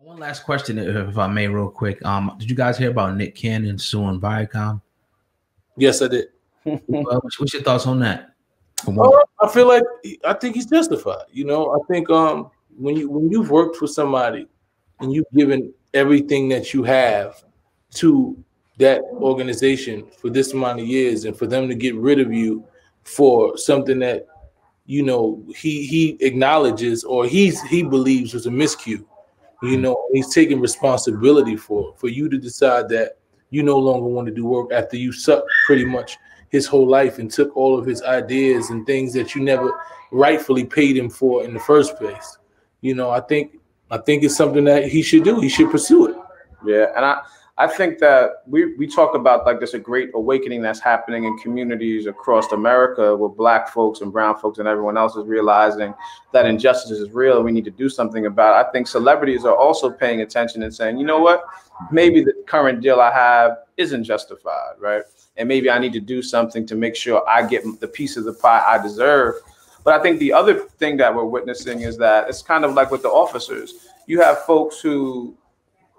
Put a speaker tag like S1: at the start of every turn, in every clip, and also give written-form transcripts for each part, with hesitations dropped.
S1: One last question, if I may, real quick. Did you guys hear about Nick Cannon suing Viacom?
S2: Yes, I did.
S1: What's your thoughts on that?
S2: I think he's justified. I think when you've worked for somebody and you've given everything that you have to that organization for this amount of years, and for them to get rid of you for something that he acknowledges or he believes was a miscue. He's taking responsibility for you to decide that you no longer want to do work after you sucked pretty much his whole life and took all of his ideas and things that you never rightfully paid him for in the first place. I think it's something that he should do. He should pursue it.
S3: Yeah, and I think that we talk about like there's a great awakening that's happening in communities across America with Black folks and brown folks and everyone else is realizing that injustice is real and we need to do something about it. I think celebrities are also paying attention and saying, you know what, maybe the current deal I have isn't justified, right? And maybe I need to do something to make sure I get the piece of the pie I deserve. But I think the other thing that we're witnessing is that it's kind of like with the officers. You have folks who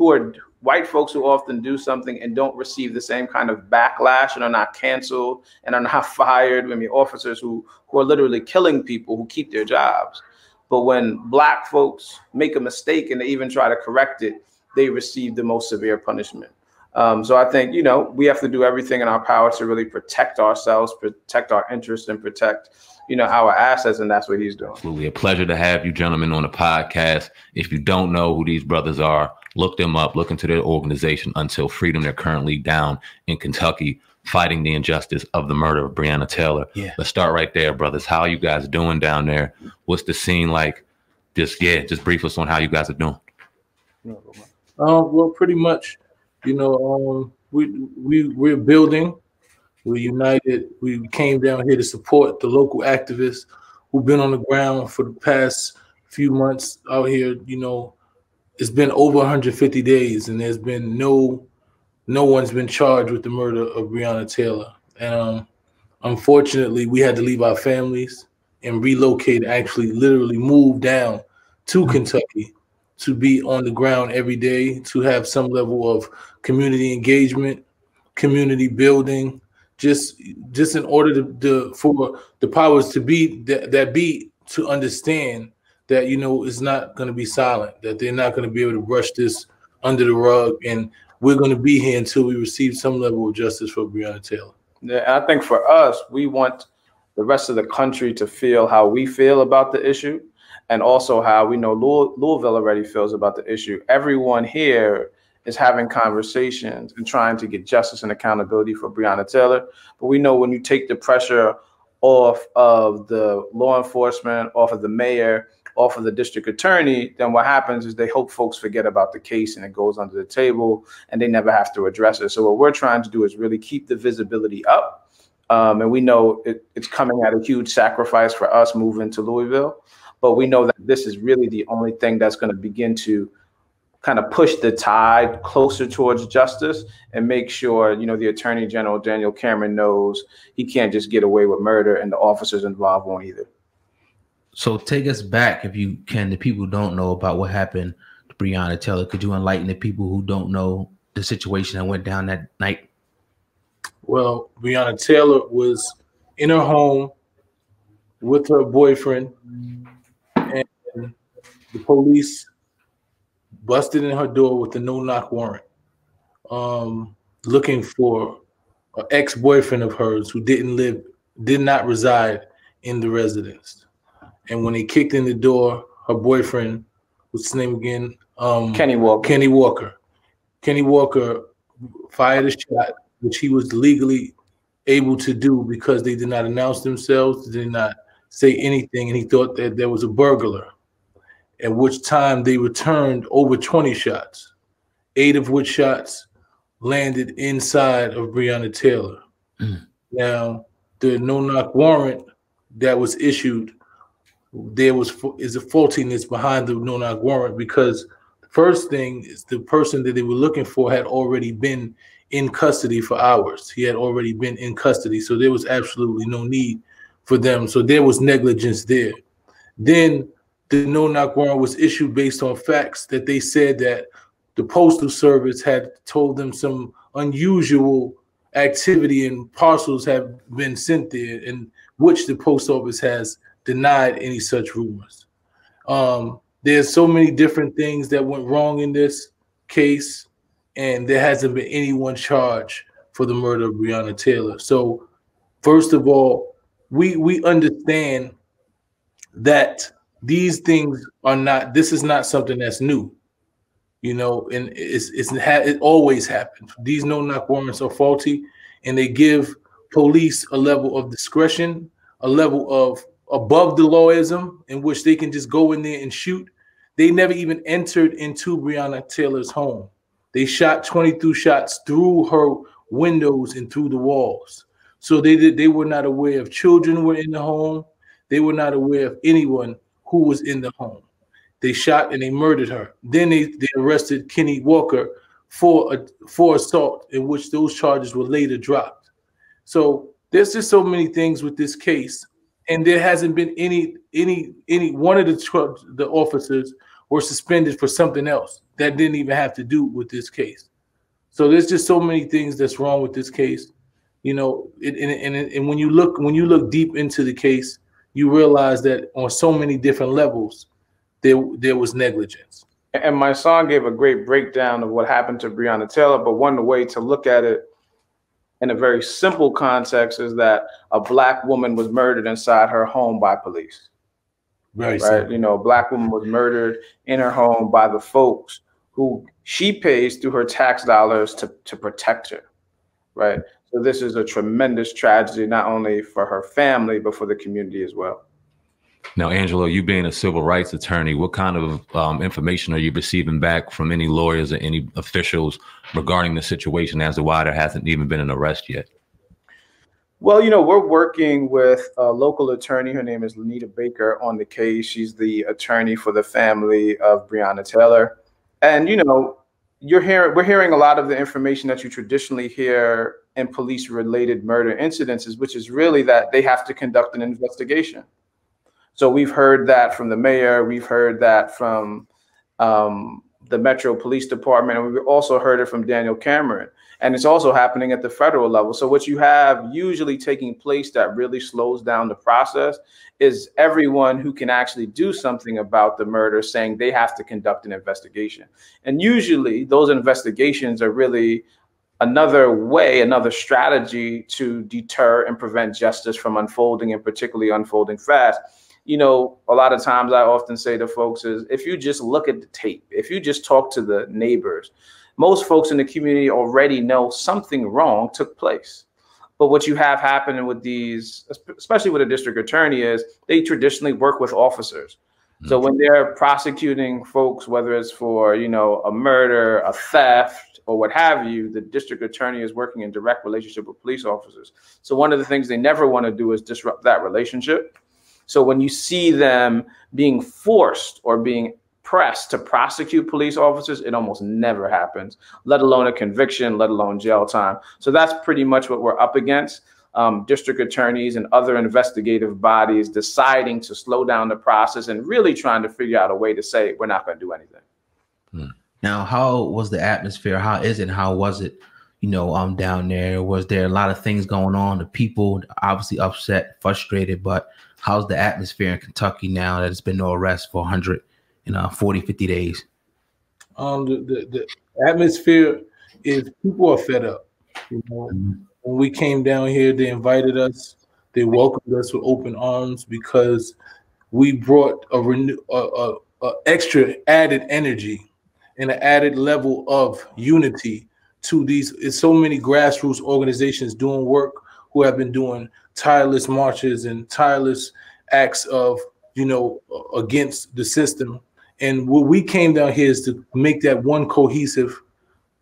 S3: are white folks who often do something and don't receive the same kind of backlash and are not canceled and are not fired. I mean, officers who are literally killing people who keep their jobs. But when Black folks make a mistake and they even try to correct it, they receive the most severe punishment. So I think, we have to do everything in our power to really protect ourselves, protect our interests, and protect, our assets. And that's what he's doing.
S4: Absolutely a pleasure to have you gentlemen on the podcast. If you don't know who these brothers are, look them up, look into their organization, Until Freedom. They're currently down in Kentucky fighting the injustice of the murder of Breonna Taylor. Yeah. Let's start right there, brothers. How are you guys doing down there? What's the scene like? Just brief us on how you guys are doing.
S2: Well, pretty much, we're building. We're united. We came down here to support the local activists who've been on the ground for the past few months out here. It's been over 150 days, and there's been no one's been charged with the murder of Breonna Taylor. And unfortunately, we had to leave our families and relocate, actually literally move down to Kentucky to be on the ground every day, to have some level of community engagement, community building, just in order for the powers to be that be to understand that, it's not going to be silent, that they're not going to be able to brush this under the rug. And we're going to be here until we receive some level of justice for Breonna Taylor.
S3: Yeah, and I think for us, we want the rest of the country to feel how we feel about the issue, and also how we know Louisville already feels about the issue. Everyone here is having conversations and trying to get justice and accountability for Breonna Taylor. But we know when you take the pressure off of the law enforcement, off of the mayor, off of the district attorney, then what happens is they hope folks forget about the case and it goes under the table and they never have to address it. So what we're trying to do is really keep the visibility up. And we know it's coming at a huge sacrifice for us moving to Louisville, but we know that this is really the only thing that's going to begin to kind of push the tide closer towards justice and make sure, the Attorney General, Daniel Cameron, knows he can't just get away with murder and the officers involved won't either.
S1: So take us back, if you can, the people who don't know about what happened to Breonna Taylor. Could you enlighten the people who don't know the situation that went down that night?
S2: Well, Breonna Taylor was in her home with her boyfriend, and the police busted in her door with a no-knock warrant, looking for an ex-boyfriend of hers who did not reside in the residence. And when they kicked in the door, her boyfriend, what's his name again?
S3: Kenny Walker.
S2: Kenny Walker fired a shot, which he was legally able to do because they did not announce themselves, they did not say anything, and he thought that there was a burglar. At which time they returned over 20 shots, 8 of which shots landed inside of Breonna Taylor. Now, the no-knock warrant that was issued, is a faultiness behind the no-knock warrant, because the first thing is the person that they were looking for had already been in custody for hours. He had already been in custody, so there was absolutely no need for them. So there was negligence there. Then the no-knock warrant was issued based on facts that they said that the Postal Service had told them some unusual activity and parcels have been sent there, in which the post office has denied any such rumors. There's so many different things that went wrong in this case, and there hasn't been anyone charged for the murder of Breonna Taylor. So, first of all, we understand that these things are not. This is not something that's new, you know, and it always happens. These no-knock warrants are faulty, and they give police a level of discretion, a level of above the lawism in which they can just go in there and shoot. They never even entered into Breonna Taylor's home. They shot 22 shots through her windows and through the walls. So they were not aware if children were in the home. They were not aware of anyone who was in the home. They shot and they murdered her. Then they arrested Kenny Walker for assault, in which those charges were later dropped. So there's just so many things with this case, and there hasn't been any one of the officers were suspended for something else that didn't even have to do with this case. So there's just so many things that's wrong with this case, you know. And when you look deep into the case, you realize that on so many different levels, there was negligence.
S3: And Mysonne gave a great breakdown of what happened to Breonna Taylor, but one way to look at it in a very simple context is that a Black woman was murdered inside her home by police.
S2: Right.
S3: You know, a Black woman was murdered in her home by the folks who she pays through her tax dollars to protect her, right? So this is a tremendous tragedy, not only for her family, but for the community as well.
S4: Now, Angelo, you being a civil rights attorney, what kind of information are you receiving back from any lawyers or any officials regarding the situation as to why there hasn't even been an arrest yet?
S3: Well, you know, we're working with a local attorney. Her name is Lanita Baker on the case. She's the attorney for the family of Breonna Taylor. And, you know, we're hearing a lot of the information that you traditionally hear in police-related murder incidences, which is really that they have to conduct an investigation. So we've heard that from the mayor. We've heard that from the Metro Police Department. And we've also heard it from Daniel Cameron. And it's also happening at the federal level. So what you have usually taking place that really slows down the process is everyone who can actually do something about the murder saying they have to conduct an investigation. And usually those investigations are really another way, another strategy to deter and prevent justice from unfolding, and particularly unfolding fast. You know, a lot of times I often say to folks is, if you just look at the tape, if you just talk to the neighbors, most folks in the community already know something wrong took place. But what you have happening with these, especially with a district attorney, is they traditionally work with officers. Mm-hmm. So when they're prosecuting folks, whether it's for, you know, a murder, a theft, or what have you, the district attorney is working in direct relationship with police officers. So one of the things they never want to do is disrupt that relationship. So when you see them being forced or being pressed to prosecute police officers, it almost never happens, let alone a conviction, let alone jail time. So that's pretty much what we're up against. District attorneys and other investigative bodies deciding to slow down the process and really trying to figure out a way to say, we're not going to do anything.
S1: Now, how was the atmosphere? How is it? How was it, you know, down there? Was there a lot of things going on? The people obviously upset, frustrated, but how's the atmosphere in Kentucky now that it's been no arrest for 140, 50 days?
S2: The atmosphere is people are fed up. You know, when we came down here, they invited us. They welcomed us with open arms because we brought a extra added energy and an added level of unity to these. It's so many grassroots organizations doing work who have been doing tireless marches and tireless acts of, you know, against the system. And what we came down here is to make that one cohesive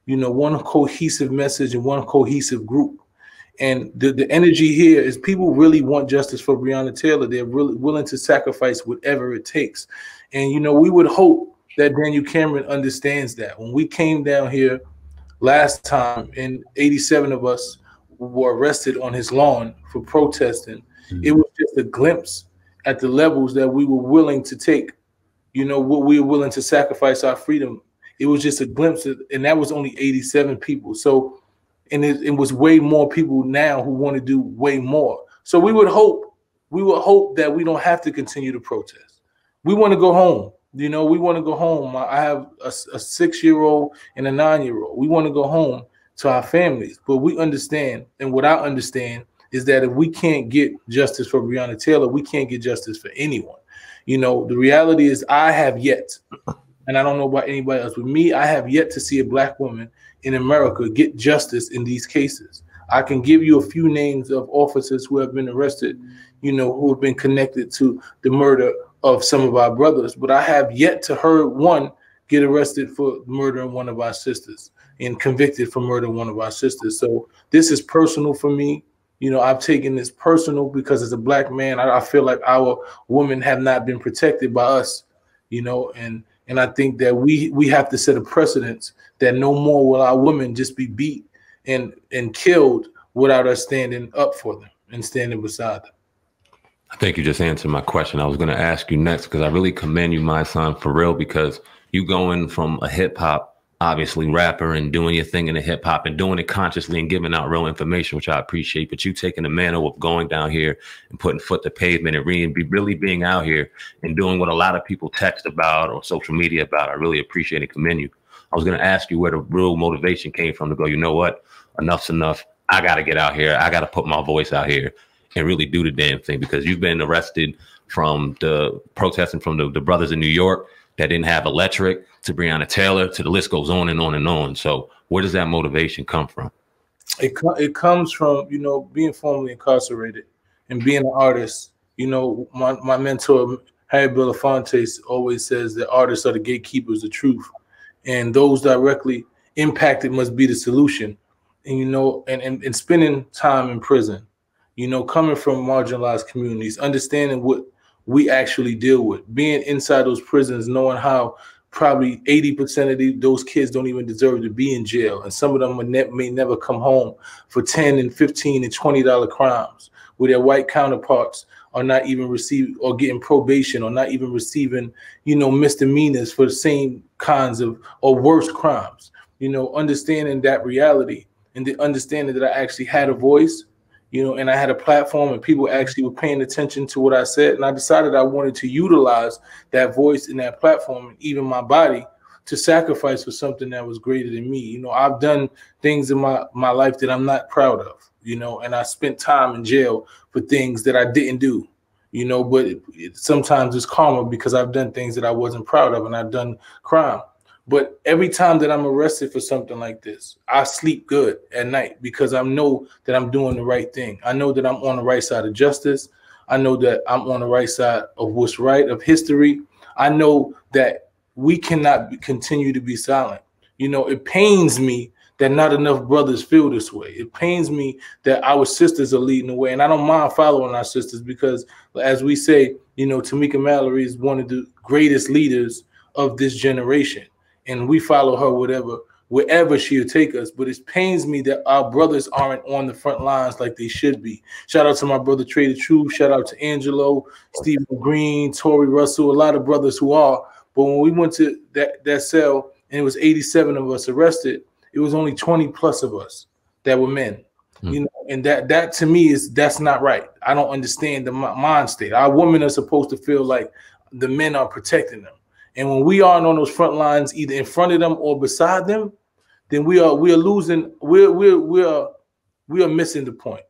S2: message and one cohesive group. And the energy here is people really want justice for Breonna Taylor. They're really willing to sacrifice whatever it takes. And, you know, we would hope that Daniel Cameron understands that. When we came down here last time, and 87 of us were arrested on his lawn for protesting, it was just a glimpse at the levels that we were willing to take you know, what we were willing to sacrifice our freedom. It was just a glimpse of, and that was only 87 people. So, and it was way more people now who want to do way more. So we would hope that we don't have to continue to protest. We want to go home. You know, we want to go home. I have a 6-year-old and a 9-year-old. We want to go home to our families. But we understand, and what I understand is that if we can't get justice for Breonna Taylor, we can't get justice for anyone. You know, the reality is I have yet, and I don't know about anybody else, with me, I have yet to see a Black woman in America get justice in these cases. I can give you a few names of officers who have been arrested, you know, who have been connected to the murder of some of our brothers, but I have yet to hear one get arrested for murdering one of our sisters and convicted for murdering one of our sisters. So this is personal for me. You know, I've taken this personal because as a Black man, I feel like our women have not been protected by us, you know, and I think that we have to set a precedence that no more will our women just be beat and killed without us standing up for them and standing beside them.
S4: I think you just answered my question. I was going to ask you next because I really commend you, Mysonne, for real, because you going from a hip hop, obviously rapper, and doing your thing in the hip hop and doing it consciously and giving out real information, which I appreciate. But you taking the mantle of going down here and putting foot to pavement and really being out here and doing what a lot of people text about or social media about. I really appreciate and commend you. I was going to ask you where the real motivation came from to go, you know what? Enough's enough. I got to get out here. I got to put my voice out here and really do the damn thing, because you've been arrested from the protesting from the brothers in New York that didn't have electric to Breonna Taylor to the list goes on and on and on. So where does that motivation come from?
S2: It comes from, you know, being formerly incarcerated and being an artist. You know, my mentor, Harry Belafonte, always says that artists are the gatekeepers of truth, and those directly impacted must be the solution. And, you know, and spending time in prison, you know, coming from marginalized communities, understanding what we actually deal with, being inside those prisons, knowing how probably 80% of those kids don't even deserve to be in jail. And some of them may never come home for $10 and $15 and $20 crimes, where their white counterparts are not even receiving or getting probation or not even receiving, you know, misdemeanors for the same kinds of or worse crimes. You know, understanding that reality and the understanding that I actually had a voice, you know, and I had a platform and people actually were paying attention to what I said. And I decided I wanted to utilize that voice and that platform and even my body to sacrifice for something that was greater than me. You know, I've done things in my life that I'm not proud of, you know, and I spent time in jail for things that I didn't do, you know, but sometimes it's karma because I've done things that I wasn't proud of and I've done crime. But every time that I'm arrested for something like this, I sleep good at night because I know that I'm doing the right thing. I know that I'm on the right side of justice. I know that I'm on the right side of what's right, of history. I know that we cannot continue to be silent. You know, it pains me that not enough brothers feel this way. It pains me that our sisters are leading the way. And I don't mind following our sisters because, as we say, you know, Tamika Mallory is one of the greatest leaders of this generation. And we follow her wherever she'll take us. But it pains me that our brothers aren't on the front lines like they should be. Shout out to my brother Trey the Truth. Shout out to Angelo, Stephen Green, Tory Russell, a lot of brothers who are. But when we went to that cell and it was 87 of us arrested, it was only 20 plus of us that were men. You know, and that to me that's not right. I don't understand the mind state. Our women are supposed to feel like the men are protecting them. And when we aren't on those front lines, either in front of them or beside them, then we are losing. We are missing the point.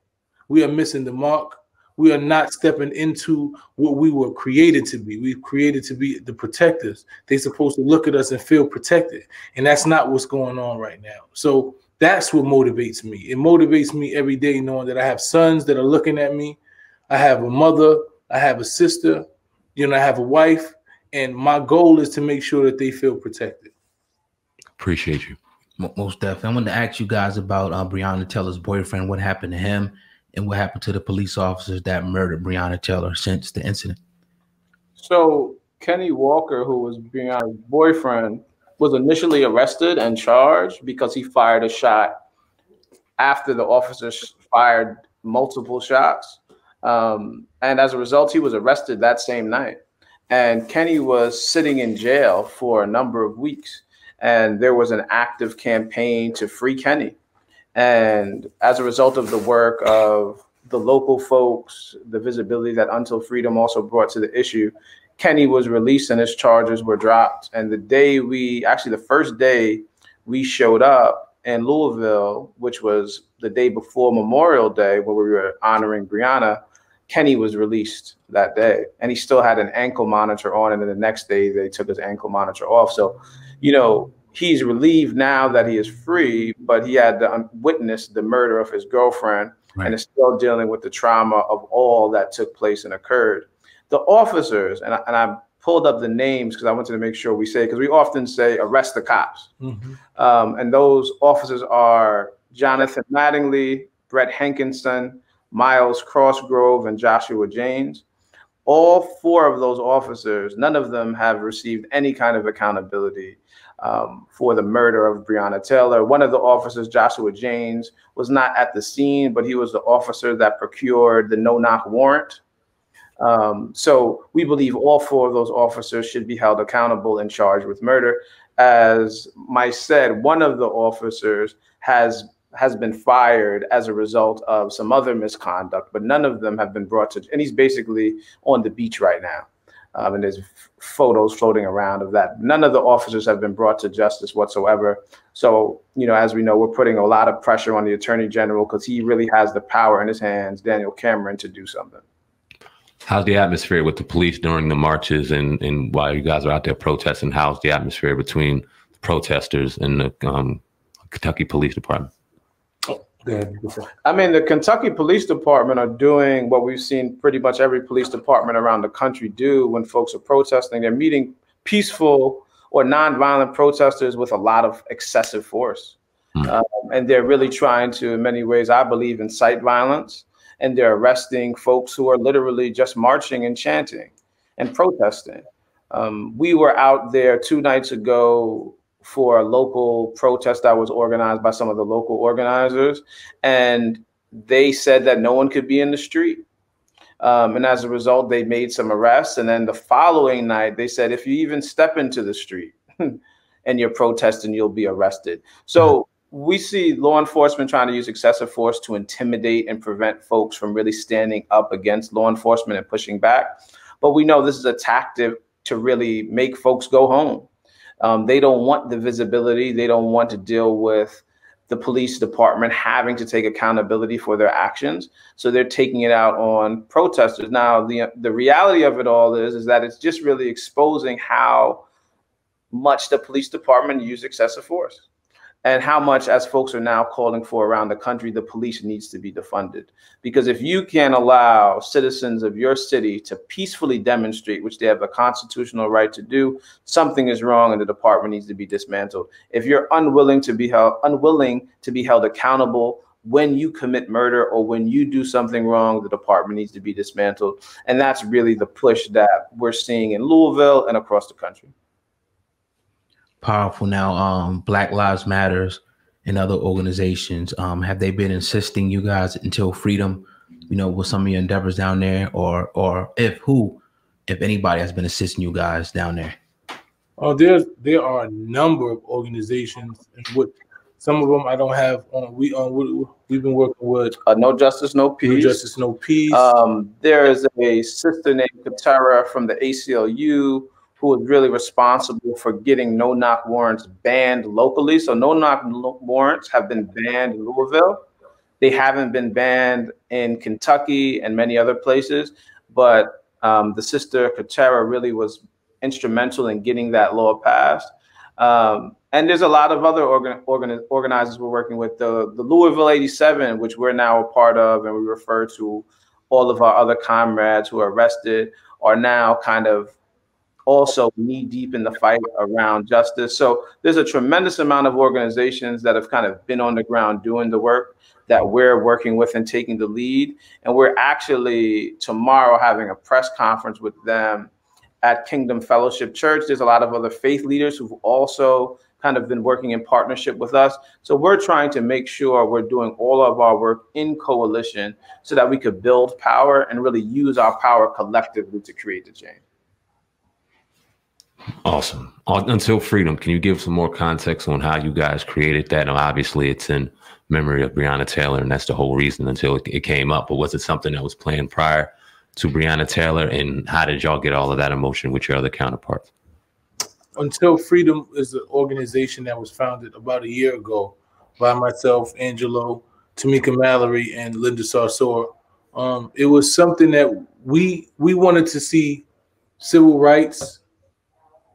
S2: We are missing the mark. We are not stepping into what we were created to be. We've created to be the protectors. They're supposed to look at us and feel protected, and that's not what's going on right now. So that's what motivates me. It motivates me every day knowing that I have sons that are looking at me. I have a mother. I have a sister. You know, I have a wife. And my goal is to make sure that they feel protected.
S4: Appreciate you.
S1: Most definitely. I wanted to ask you guys about Breonna Taylor's boyfriend, what happened to him and what happened to the police officers that murdered Breonna Taylor since the incident.
S3: So Kenny Walker, who was Breonna's boyfriend, was initially arrested and charged because he fired a shot after the officers fired multiple shots. And as a result, he was arrested that same night. and Kenny was sitting in jail for a number of weeks. And there was an active campaign to free Kenny. And as a result of the work of the local folks, the visibility that Until Freedom also brought to the issue, Kenny was released and his charges were dropped. And the first day we showed up in Louisville, which was the day before Memorial Day, where we were honoring Breonna, Kenny was released that day. And he still had an ankle monitor on. And then the next day they took his ankle monitor off. So, he's relieved now that he is free, but he had to witness the murder of his girlfriend, right, and is still dealing with the trauma of all that took place and occurred. The officers, and I pulled up the names because I wanted to make sure we say, because we often say arrest the cops. Mm-hmm. And those officers are Jonathan Mattingly, Brett Hankinson, Miles Crossgrove, and Joshua James. All four of those officers, none of them have received any kind of accountability for the murder of Breonna Taylor. One of the officers, Joshua James, was not at the scene, but he was the officer that procured the no-knock warrant. So we believe all four of those officers should be held accountable and charged with murder. As Mike said, one of the officers has been fired as a result of some other misconduct, but none of them have been brought to, and he's basically on the beach right now. And there's photos floating around of that. None of the officers have been brought to justice whatsoever. So, as we know, we're putting a lot of pressure on the Attorney General because he really has the power in his hands, Daniel Cameron, to do something.
S4: How's the atmosphere with the police during the marches and while you guys are out there protesting? How's the atmosphere between the protesters and the Kentucky Police Department?
S3: I mean, the Kentucky Police Department are doing what we've seen pretty much every police department around the country do when folks are protesting. They're meeting peaceful or nonviolent protesters with a lot of excessive force. And they're really trying to, in many ways, I believe, incite violence. And they're arresting folks who are literally just marching and chanting and protesting. We were out there 2 nights ago for a local protest that was organized by some of the local organizers. And they said that no one could be in the street. And as a result, they made some arrests. And then the following night, they said, if you even step into the street and you're protesting, you'll be arrested. So we see law enforcement trying to use excessive force to intimidate and prevent folks from really standing up against law enforcement and pushing back. But we know this is a tactic to really make folks go home. They don't want the visibility. They don't want to deal with the police department having to take accountability for their actions. So they're taking it out on protesters. Now, the reality of it all is that it's just really exposing how much the police department use excessive force and how much, as folks are now calling for around the country, the police needs to be defunded. Because if you can allow citizens of your city to peacefully demonstrate, which they have a constitutional right to do, something is wrong and the department needs to be dismantled. If you're unwilling to be held accountable when you commit murder or when you do something wrong, the department needs to be dismantled. And that's really the push that we're seeing in Louisville and across the country.
S1: Powerful. Now, Black Lives Matters and other organizations, have they been assisting you guys until freedom, with some of your endeavors down there, or if anybody has been assisting you guys down there?
S2: There are a number of organizations, and with some of them I don't have on. We've been working with
S3: No Justice, No Peace.
S2: No Justice, No Peace.
S3: There is a sister named Katera from the ACLU who is really responsible for getting no-knock warrants banned locally. So no-knock warrants have been banned in Louisville. They haven't been banned in Kentucky and many other places, but the sister Katera really was instrumental in getting that law passed. And there's a lot of other organizers we're working with. The Louisville 87, which we're now a part of, and we refer to all of our other comrades who are arrested, are now kind of also knee deep in the fight around justice. So there's a tremendous amount of organizations that have kind of been on the ground doing the work that we're working with and taking the lead. And we're actually tomorrow having a press conference with them at Kingdom Fellowship Church. There's a lot of other faith leaders who've also kind of been working in partnership with us. So we're trying to make sure we're doing all of our work in coalition so that we could build power and really use our power collectively to create the change.
S4: Awesome. Until Freedom, can you give some more context on how you guys created that? And obviously, it's in memory of Breonna Taylor, and that's the whole reason until it came up. But was it something that was planned prior to Breonna Taylor? And how did y'all get all of that emotion with your other counterparts?
S2: Until Freedom is an organization that was founded about a year ago by myself, Angelo, Tamika Mallory, and Linda Sarsour. It was something that we wanted to see civil rights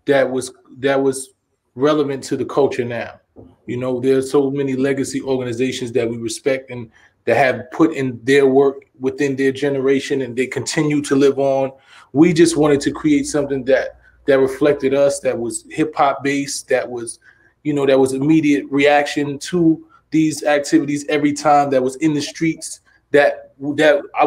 S2: that was relevant to the culture now. You know, there's so many legacy organizations that we respect and that have put in their work within their generation, and they continue to live on. We just wanted to create something that reflected us, that was hip hop based, that was, you know, that was immediate reaction to these activities every time, that was in the streets, that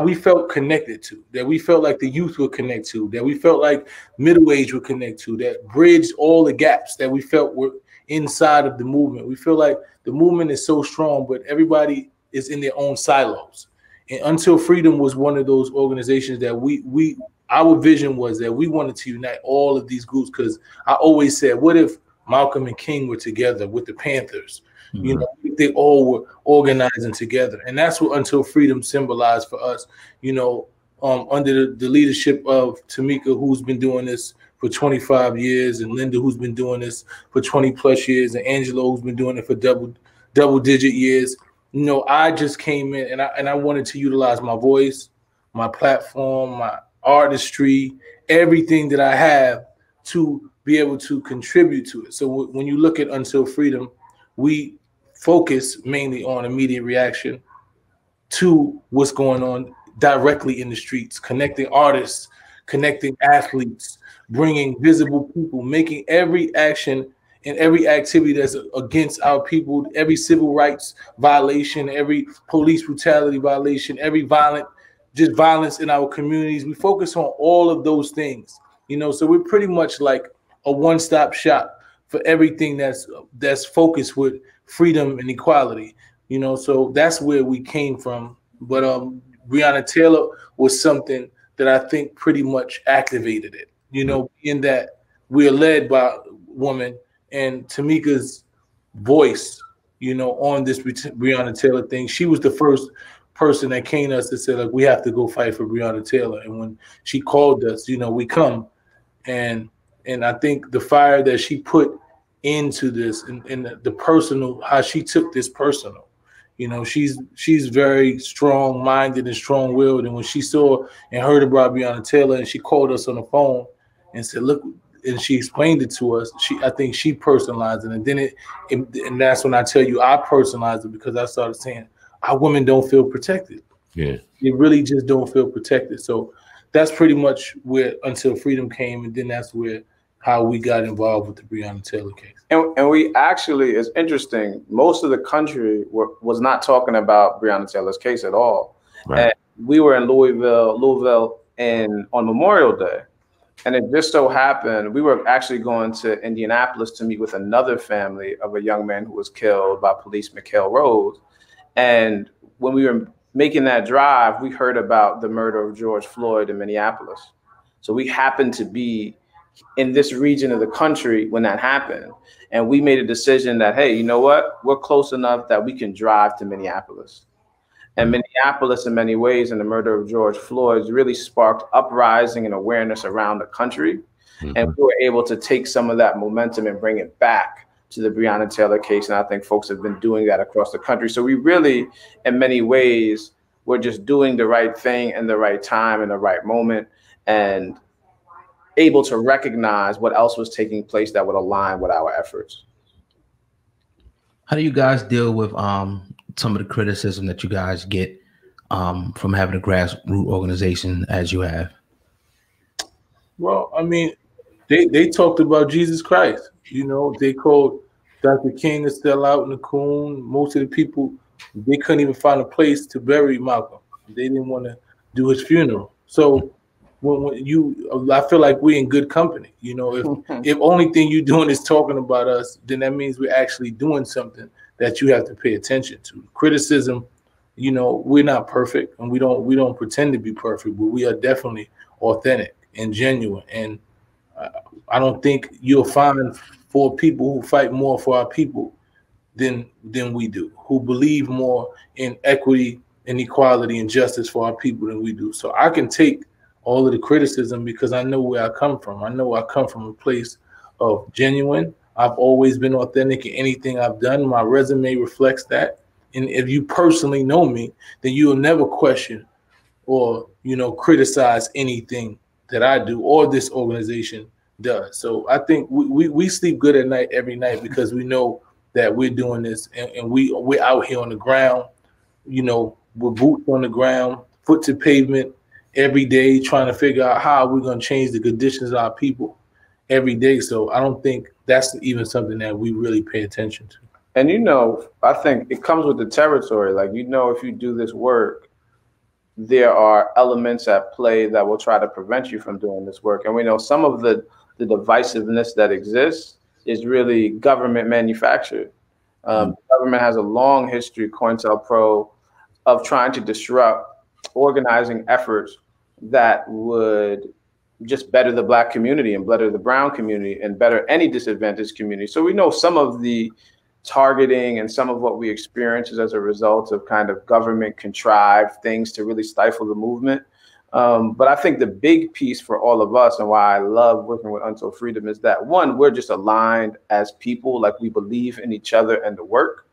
S2: we felt connected to, that we felt like the youth would connect to, that we felt like middle age would connect to, that bridged all the gaps that we felt were inside of the movement. We feel like the movement is so strong, but everybody is in their own silos. And Until Freedom was one of those organizations that our vision was that we wanted to unite all of these groups, because I always said, what if Malcolm and King were together with the Panthers? Mm-hmm. You know, they all were organizing together. And that's what Until Freedom symbolized for us, you know, under the leadership of Tamika, who's been doing this for 25 years, and Linda, who's been doing this for 20 plus years, and Angelo, who's been doing it for double digit years. You know, I just came in and I wanted to utilize my voice, my platform, my artistry, everything that I have to be able to contribute to it. So when you look at Until Freedom, we focus mainly on immediate reaction to what's going on directly in the streets, connecting artists, connecting athletes, bringing visible people, making every action and every activity that's against our people, every civil rights violation, every police brutality violation, every violence in our communities. We focus on all of those things, you know, so we're pretty much like a one-stop shop for everything that's focused with freedom and equality, you know, so that's where we came from. But Breonna Taylor was something that I think pretty much activated it, you know, in that we're led by a woman, and Tamika's voice, you know, on this Breonna Taylor thing. She was the first person that came to us and said, like, we have to go fight for Breonna Taylor. And when she called us, you know, we come. And I think the fire that she put into this, and the personal, how she took this personal, you know, she's very strong-minded and strong-willed. And when she saw and heard about Breonna Taylor, and she called us on the phone and said, look, and she explained it to us, I think she personalized it. And then and that's when I tell you I personalized it, because I started saying our women don't feel protected.
S4: Yeah,
S2: they really just don't feel protected. So that's pretty much where Until Freedom came, and then that's how we got involved with the Breonna Taylor case.
S3: And we actually, it's interesting, most of the country was not talking about Breonna Taylor's case at all. Right. And we were in Louisville on Memorial Day. And it just so happened, we were actually going to Indianapolis to meet with another family of a young man who was killed by police, McHale Rose. And when we were making that drive, we heard about the murder of George Floyd in Minneapolis. So we happened to be in this region of the country when that happened. And we made a decision that, hey, you know what? We're close enough that we can drive to Minneapolis. And Minneapolis, in many ways, and the murder of George Floyd really sparked uprising and awareness around the country. Mm-hmm. And we were able to take some of that momentum and bring it back to the Breonna Taylor case. And I think folks have been doing that across the country. So we really, in many ways, were just doing the right thing in the right time, in the right moment, and able to recognize what else was taking place that would align with our efforts.
S1: How do you guys deal with some of the criticism that you guys get from having a grassroots organization as you have?
S2: Well, I mean, they talked about Jesus Christ. You know, they called Dr. King a sellout and a coon. Most of the people, they couldn't even find a place to bury Malcolm. They didn't want to do his funeral. So I feel like we're in good company. You know, if only thing you're doing is talking about us, then that means we're actually doing something that you have to pay attention to. Criticism, you know, we're not perfect, and we don't pretend to be perfect, but we are definitely authentic and genuine. And I don't think you'll find 4 people who fight more for our people than we do, who believe more in equity and equality and justice for our people than we do. So I can take all of the criticism because I know where I come from. I know I come from a place of genuine. I've always been authentic in anything I've done. My resume reflects that. And if you personally know me, then you'll never question or, criticize anything that I do or this organization does. So I think we sleep good at night every night because we know that we're doing this and we're out here on the ground, with boots on the ground, foot to pavement every day, trying to figure out how we're going to change the conditions of our people every day. So I don't think that's even something that we really pay attention to.
S3: And I think it comes with the territory. Like, if you do this work, there are elements at play that will try to prevent you from doing this work. And we know some of the divisiveness that exists is really government manufactured. Government has a long history, COINTELPRO, of trying to disrupt organizing efforts that would just better the Black community and better the brown community and better any disadvantaged community. So we know some of the targeting and some of what we experience is as a result of kind of government contrived things to really stifle the movement. But I think the big piece for all of us and why I love working with Until Freedom is that, one, we're just aligned as people, like we believe in each other and the work.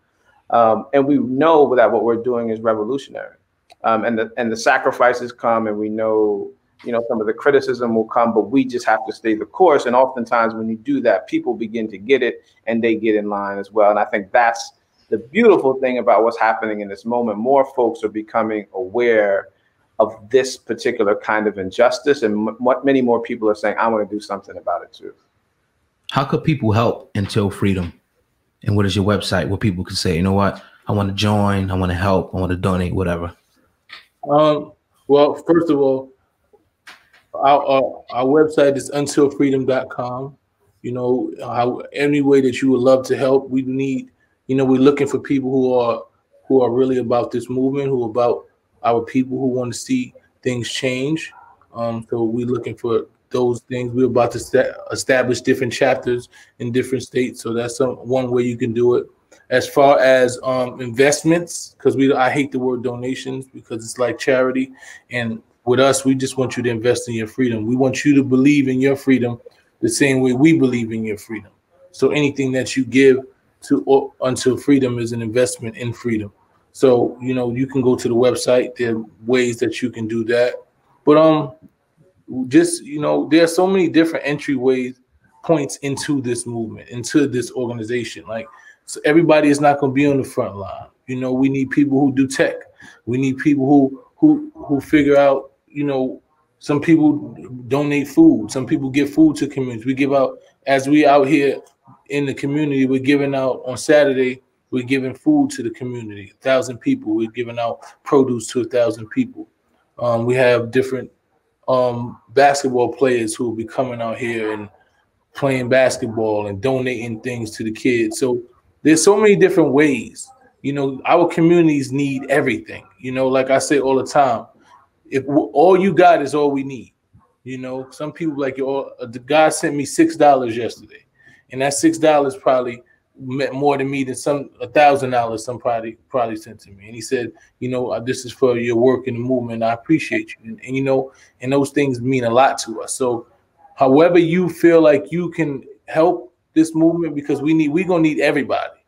S3: And we know that what we're doing is revolutionary. And the sacrifices come, and we know, some of the criticism will come, but we just have to stay the course. And oftentimes when you do that, people begin to get it and they get in line as well. And I think that's the beautiful thing about what's happening in this moment. More folks are becoming aware of this particular kind of injustice, and many more people are saying, I want to do something about it too.
S1: How could people help Until Freedom? And what is your website where people can say, you know what, I want to join, I want to help, I want to donate, whatever?
S2: Well, first of all, our website is untilfreedom.com. Any way that you would love to help, we need, we're looking for people who are really about this movement, who are about our people, who want to see things change. So we're looking for those things. We're about to establish different chapters in different states. So that's one way you can do it. As far as investments, because I hate the word donations because it's like charity. And with us, we just want you to invest in your freedom. We want you to believe in your freedom the same way we believe in your freedom. So anything that you give to Until Freedom is an investment in freedom. So, you can go to the website. There are ways that you can do that. But just, there are so many different entryways points into this movement, into this organization. Like, so everybody is not going to be on the front line. We need people who do tech. We need people who figure out, some people donate food. Some people give food to communities. We give out, as we out here in the community, we're giving out on Saturday, we're giving food to the community, 1,000 people. We're giving out produce to 1,000 people. We have different basketball players who will be coming out here and playing basketball and donating things to the kids. So there's so many different ways. Our communities need everything. Like I say all the time, if all you got is all we need. Some people the guy sent me $6 yesterday, and that $6 probably meant more to me than $1,000 somebody probably sent to me. And he said, this is for your work in the movement. I appreciate you. And those things mean a lot to us. So however you feel like you can help this movement, because we're gonna need everybody.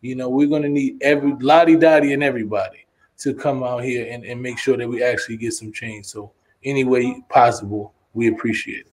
S2: We're gonna need every lottie-dottie and everybody to come out here and make sure that we actually get some change. So any way possible, we appreciate it.